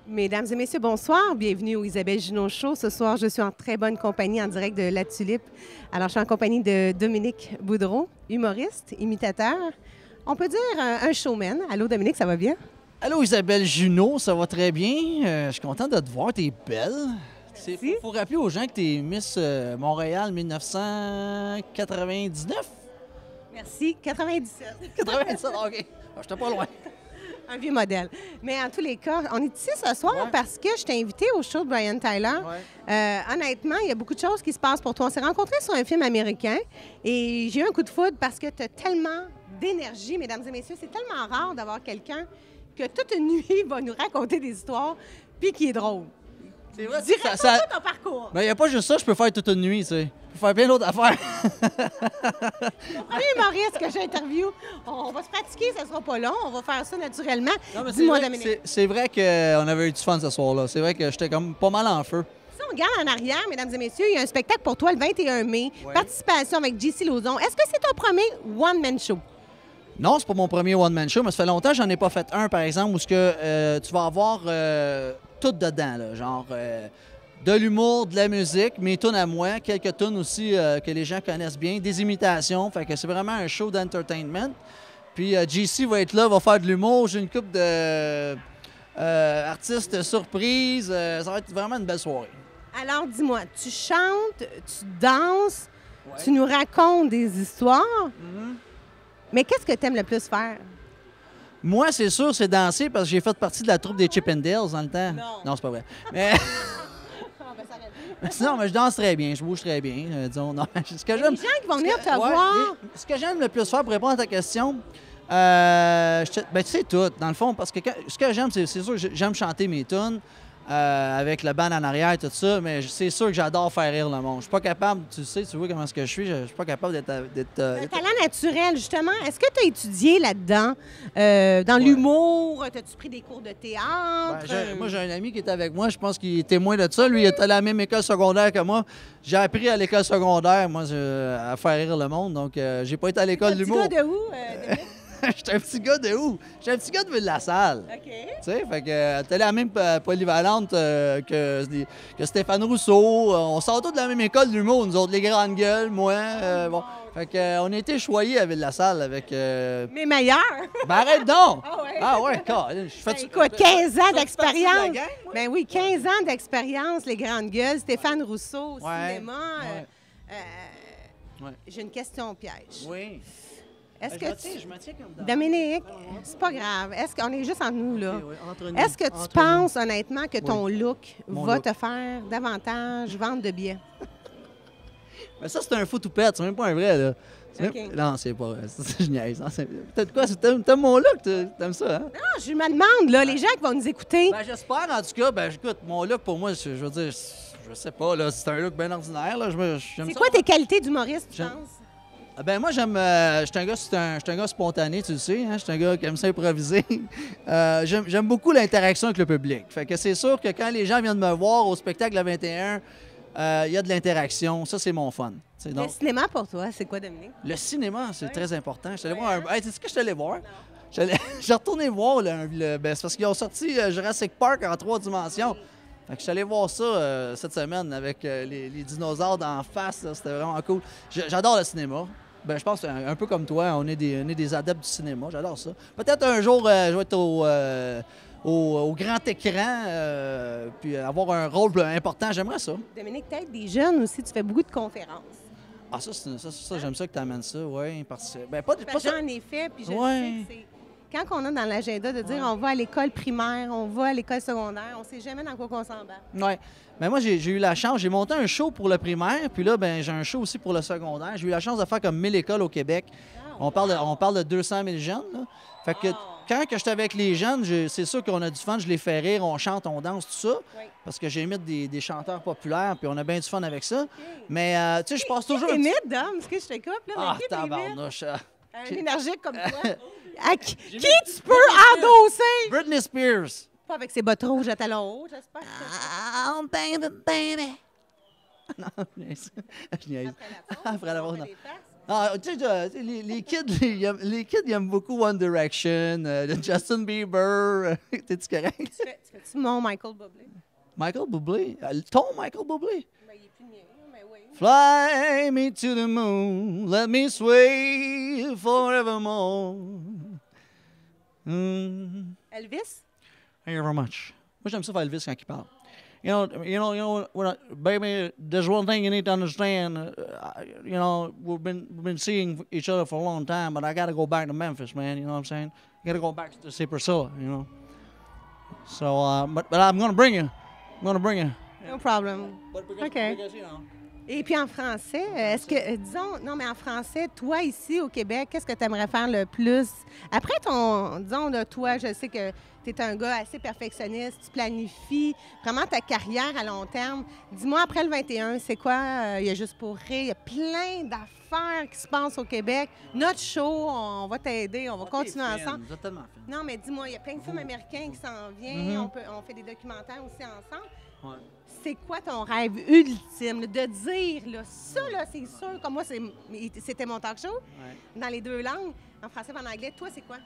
Mesdames et messieurs, bonsoir. Bienvenue au Isabelle Junot Show. Ce soir, je suis en très bonne compagnie en direct de La Tulipe. Alors, je suis en compagnie de Dominique Boudreau, humoriste, imitateur. On peut dire un showman. Allô, Dominique, ça va bien? Allô Isabelle Junot, ça va très bien. Je suis content de te voir, t'es belle. Il faut rappeler aux gens que t'es Miss Montréal 1999. Merci. 97. 97, OK. Ah, j'étais pas loin. Un vieux modèle. Mais en tous les cas, on est ici ce soir parce que je t'ai invité au show de Brian Tyler. Honnêtement, il y a beaucoup de choses qui se passent pour toi. On s'est rencontrés sur un film américain et j'ai eu un coup de foudre parce que tu as tellement d'énergie, mesdames et messieurs. C'est tellement rare d'avoir quelqu'un que toute une nuit va nous raconter des histoires puis qui est drôle. C'est vrai, ça ton parcours. Ben, il n'y a pas juste ça, je peux faire toute une nuit, tu sais. Je peux faire plein d'autres affaires. Le premier humoriste que j'interviewe, on va se pratiquer, ça sera pas long, on va faire ça naturellement. Dis-moi, Dominique. C'est vrai qu'on avait eu du fun ce soir-là. C'est vrai que j'étais comme pas mal en feu. Si on regarde en arrière, mesdames et messieurs, il y a un spectacle pour toi le 21 mai, participation avec JC Lauzon. Est-ce que c'est ton premier one-man show? Non, c'est pas mon premier one-man show, mais ça fait longtemps que j'en ai pas fait un, par exemple, où tu vas avoir tout dedans, là, genre de l'humour, de la musique, mes tunes à moi, quelques tunes aussi que les gens connaissent bien, des imitations, fait que c'est vraiment un show d'entertainment. Puis JC va être là, va faire de l'humour, j'ai une couple de artistes surprises, ça va être vraiment une belle soirée. Alors, dis-moi, tu chantes, tu danses, tu nous racontes des histoires, mais qu'est-ce que tu aimes le plus faire? Moi, c'est sûr, c'est danser parce que j'ai fait partie de la troupe des Chippendales dans le temps. Non, c'est pas vrai. Mais... Non, mais je danse très bien, je bouge très bien, disons. Non, ce que j'aime, les gens qui vont venir te voir... Ce que j'aime le plus faire, pour répondre à ta question, ben, tu sais tout, dans le fond, parce que ce que j'aime, c'est sûr, j'aime chanter mes tunes avec le band en arrière, tout ça, mais c'est sûr que j'adore faire rire le monde. Je suis pas capable, tu sais, tu vois comment est-ce que je suis pas capable d'être... Un talent naturel, justement. Est-ce que tu as étudié là-dedans, dans l'humour? As-tu pris des cours de théâtre? Ben, moi, j'ai un ami qui était avec moi, je pense qu'il est témoin de ça. Lui, il était à la même école secondaire que moi. J'ai appris à l'école secondaire, moi, à faire rire le monde, donc j'ai pas été à l'école d'humour. Tu es de où, Dominique? J'étais un petit gars de où? J'étais un petit gars de Ville-la-Salle. OK. Tu sais, fait que t'es la même polyvalente que Stéphane Rousseau. On sort tous de la même école d'humour, nous autres, les grandes gueules, moi. Bon. Fait que on a été choyés à Ville-la-Salle avec... Mais meilleurs! Ben arrête donc! Ah ouais? Écoute, 15 ans d'expérience. Ben oui, 15 ans d'expérience, les grandes gueules. Stéphane Rousseau au cinéma. J'ai une question piège. Oui. Est-ce que je me tiens comme dans... Dominique, c'est pas grave. Est-ce qu'on est juste entre nous, là? Okay, entre nous. Est-ce que tu penses, honnêtement, que ton look va te faire davantage vendre de billets? Mais ça, c'est un faux toupette. C'est même pas un vrai, là. Okay. Non, c'est pas vrai. Je niaise. Peut-être quoi? T'aimes mon look? T'aimes ça, hein? Non, je me demande, là, les gens qui vont nous écouter. Ben, j'espère, en tout cas. Ben, écoute, mon look, pour moi, je veux dire, je sais pas, là. C'est un look bien ordinaire, là. C'est quoi tes qualités d'humoriste, tu penses? Ben moi, j'aime... je suis un gars spontané, tu le sais. Hein? Je suis un gars qui aime s'improviser. J'aime beaucoup l'interaction avec le public. Fait que c'est sûr que quand les gens viennent me voir au spectacle le 21, il y a de l'interaction. Ça, c'est mon fun. Donc, le cinéma, pour toi, c'est quoi, Dominique? Le cinéma, c'est très important. Je suis allé voir un... Hey, tu sais ce que je suis allé voir? J'ai retourné voir ben, c'est parce qu'ils ont sorti Jurassic Park en 3 dimensions. Fait que je suis allé voir ça cette semaine avec les dinosaures d'en face. C'était vraiment cool. J'adore le cinéma. Ben, je pense un peu comme toi, on est des adeptes du cinéma. J'adore ça. Peut-être un jour, je vais être au grand écran puis avoir un rôle important. J'aimerais ça. Dominique, peut-être des jeunes aussi. Tu fais beaucoup de conférences. Ah, ça j'aime ça que tu amènes ça, oui. Ben, j'en ai fait, puis je sais que c'est... Quand on a dans l'agenda de dire on va à l'école primaire, on va à l'école secondaire, on ne sait jamais dans quoi qu'on s'embarque. Oui. Mais moi, j'ai eu la chance. J'ai monté un show pour le primaire, puis là, ben j'ai un show aussi pour le secondaire. J'ai eu la chance de faire comme 1000 écoles au Québec. On parle de 200 000 jeunes. Là. Fait que quand j'étais avec les jeunes, c'est sûr qu'on a du fun. Je les fais rire, on chante, on danse, tout ça. Parce que j'imite des chanteurs populaires, puis on a bien du fun avec ça. Mais, tu sais, je passe toujours... Qui t'imites, Dom? Est-ce que je te coupe, là? Ah, tabarnouche! Un énergique comme toi. Qui tu peux endosser? Britney Spears. Pas avec ses bottes rouges à talons hauts, j'espère. Oh, baby, baby. Non, je niaise. Après la pause, Ah, tu sais, les kids, les kids, ils aiment beaucoup One Direction, Justin Bieber. T'es-tu correct? Tu fais-tu mon Michael Bublé? Michael Bublé? Ton Michael Bublé? Ben, il est plus mien, mais oui. Fly me to the moon, let me sway forevermore. Elvis? Thank you very much. Moi, j'aime ça faire Elvis quand il parle. Baby, there's one thing you need to understand. We've been seeing each other for a long time, but I got to go back to Memphis, man. You know what I'm saying? I got to go back to see Priscilla, you know. So, but I'm going to bring you. I'm going to bring you. No problem. OK. Because, you know. Et puis en français, est-ce que, disons, non, mais en français, toi, ici au Québec, qu'est-ce que tu aimerais faire le plus? Après disons, de toi, je sais que tu es un gars assez perfectionniste, tu planifies vraiment ta carrière à long terme. Dis-moi, après le 21, c'est quoi? Il y a Juste pour rire, il y a plein d'affaires qui se passent au Québec. Notre show, on va t'aider, on va continuer ensemble. Vous êtes tellement fine. Non, mais dis-moi, il y a plein de films américains qui s'en viennent, on fait des documentaires aussi ensemble. Ouais. C'est quoi ton rêve ultime là, de dire, là, ça, là, c'est sûr, comme moi, c'était mon talk show, dans les deux langues, en français et en anglais. Toi, c'est quoi?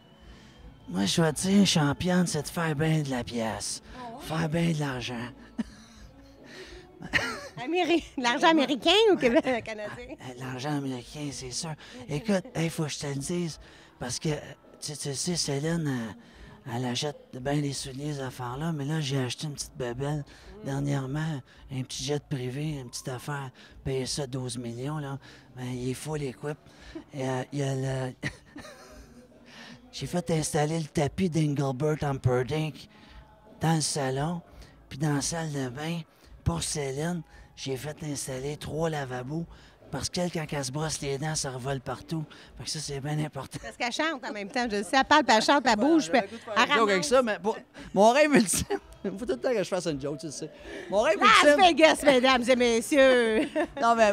Moi, je vais dire, championne, c'est de faire bien de la pièce. Oh, ouais? Faire bien de l'argent. L'argent américain ou canadien? L'argent américain, c'est sûr. Écoute, il faut que je te le dise, parce que, tu sais, Céline, elle achète bien des souliers, ces affaires-là, mais là, j'ai acheté une petite bebelle dernièrement, un petit jet privé, une petite affaire, payer ça 12 millions, là. Ben, il est full équipe. Il y a le... J'ai fait installer le tapis d'Engelbert Humperdinck dans le salon, puis dans la salle de bain, pour Céline, j'ai fait installer 3 lavabos, parce qu'elle, quand elle se brosse les dents, ça revole partout. Fait que ça, c'est bien important. Parce qu'elle chante en même temps. Je sais, elle parle, puis elle chante, elle bouge. Puis elle joke avec ça, mais mon rêve ultime... Il faut tout le temps que je fasse une joke, tu sais. Mon rêve ultime... Las Vegas, mesdames et messieurs! Non, mais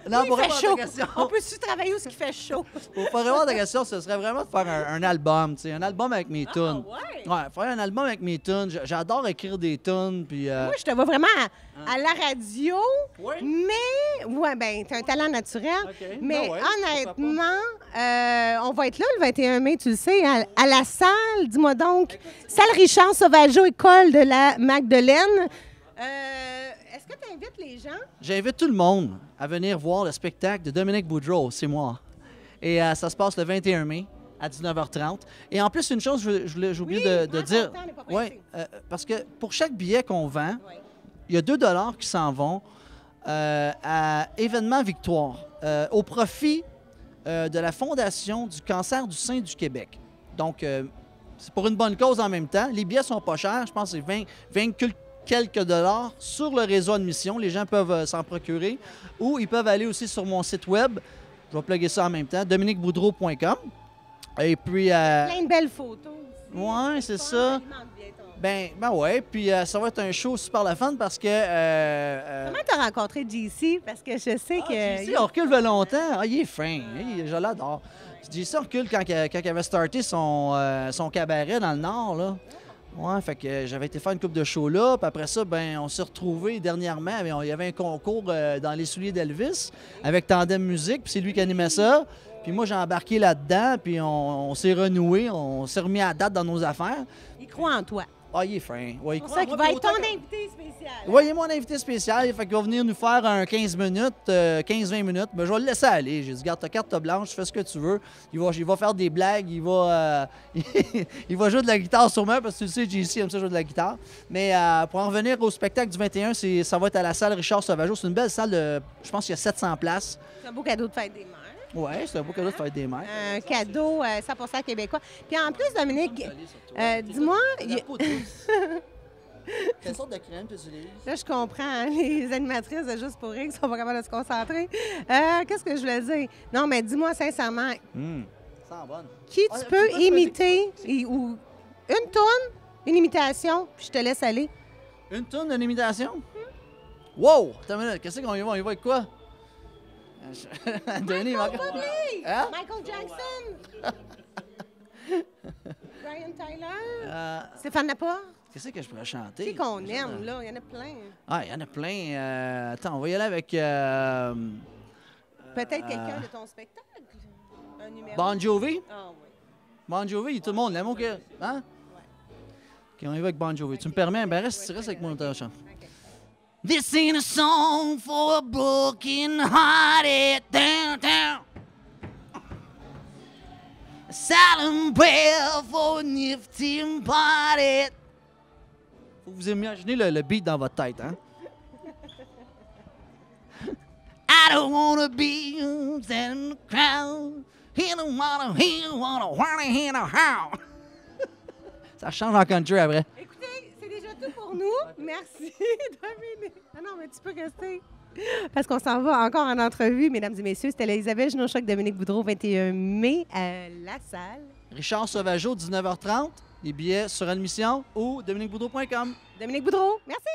non, pour il fait répondre à chaud. ta question... On peut-tu travailler où il fait chaud? Pour répondre à ta question, ce serait vraiment de faire un album, tu sais. Un album avec mes tunes. Ouais? Ouais, faire un album avec mes tunes. J'adore écrire des tunes, puis... Moi, je te vois vraiment à la radio, Oui? mais... Ouais, ben, t'as un talent naturel. OK. Mais Ben ouais, honnêtement, on va être là le 21 mai, tu le sais, à la salle. Dis-moi donc, salle Richard Sauvageau, école de la Magdeleine. Est-ce que tu invites les gens? J'invite tout le monde à venir voir le spectacle de Dominique Boudreau, c'est moi. Et ça se passe le 21 mai à 19h30. Et en plus, une chose, j'ai oublié de dire. Oui, parce que pour chaque billet qu'on vend, il y a 2 $ qui s'en vont à Événement Victoire, au profit de la Fondation du cancer du sein du Québec. Donc, c'est pour une bonne cause en même temps. Les billets sont pas chers, je pense que c'est 20 quelques dollars sur le réseau admission. Les gens peuvent s'en procurer. Ou ils peuvent aller aussi sur mon site web. Je vais plugger ça en même temps, dominiqueboudreau.com. Et puis... Plein de belles photos aussi. Ouais, c'est ça. Ben ouais. Puis ça va être un show super le fun parce que... Comment t'as rencontré JC? Parce que je sais que... JC, on recule de longtemps. Ah, il est fin. Je l'adore. JC, on recule quand il avait starté son cabaret dans le Nord, là. Ouais, fait que j'avais été faire une couple de shows là, puis après ça, ben on s'est retrouvés dernièrement. Il y avait un concours dans les souliers d'Elvis avec Tandem Musique, puis c'est lui qui animait ça. Puis moi, j'ai embarqué là-dedans, puis on s'est renoué, on s'est remis à date dans nos affaires. Il croit en toi. Ah, il est fin. Ouais, C'est pour ça qu'il va être ton invité spécial. Oui, il est mon invité spécial. Fait qu'il va venir nous faire un 15 minutes, 15-20 minutes. Ben, je vais le laisser aller. J'ai dit, garde ta carte blanche, fais ce que tu veux. Il va faire des blagues, il va jouer de la guitare sûrement, parce que tu le sais, JC aime ça jouer de la guitare. Mais pour en revenir au spectacle du 21, ça va être à la salle Richard Sauvageau. C'est une belle salle je pense qu'il y a 700 places. C'est un beau cadeau de fête des mères. Oui, c'est un beau cadeau de fête des mères. Un cadeau 100% québécois. Puis en plus, Dominique, dis-moi... Quelle sorte de crème tu utilises? Là, je comprends, hein, les animatrices de Juste pour rire qui sont pas capables de se concentrer. Qu'est-ce que je voulais dire? Non, mais dis-moi sincèrement, Ça sent bonne. qui tu peux imiter, ou une tourne, une imitation, puis je te laisse aller. Une tourne d'une imitation? Wow! Attends une minute, qu'est-ce qu'on y va? On y va avec quoi? Denis, Michael Bublé! Hein? Michael Jackson! Brian Tyler? Stéphane Laporte? Qu'est-ce que je pourrais chanter? Tu sais qu'on aime, là. Il y en a plein. Ah, il y en a plein. Attends, on va y aller avec... Peut-être quelqu'un de ton spectacle? Un numéro? Bon Jovi? Ah oui. Bon Jovi, tout le monde l'aime, OK? Hein? OK, on y va avec Bon Jovi. Tu me permets? Ben reste avec moi, on chante. This ain't a song for a broken-hearted down. A silent prayer for a nifty body. Faut que vous imaginez le beat dans votre tête, hein? I don't wanna be in the crowd. He don't wanna hear how. Ça change en country après. Écoutez, c'est déjà tout pour nous. Merci, Dominique. Ah non, mais tu peux rester. Parce qu'on s'en va encore en entrevue, mesdames et messieurs. C'était Isabelle Genochoc, Dominique Boudreau, 21 mai à La Salle. Richard Sauvageau, 19h30. Les billets sur admission ou dominiqueboudreau.com. Dominique Boudreau, merci.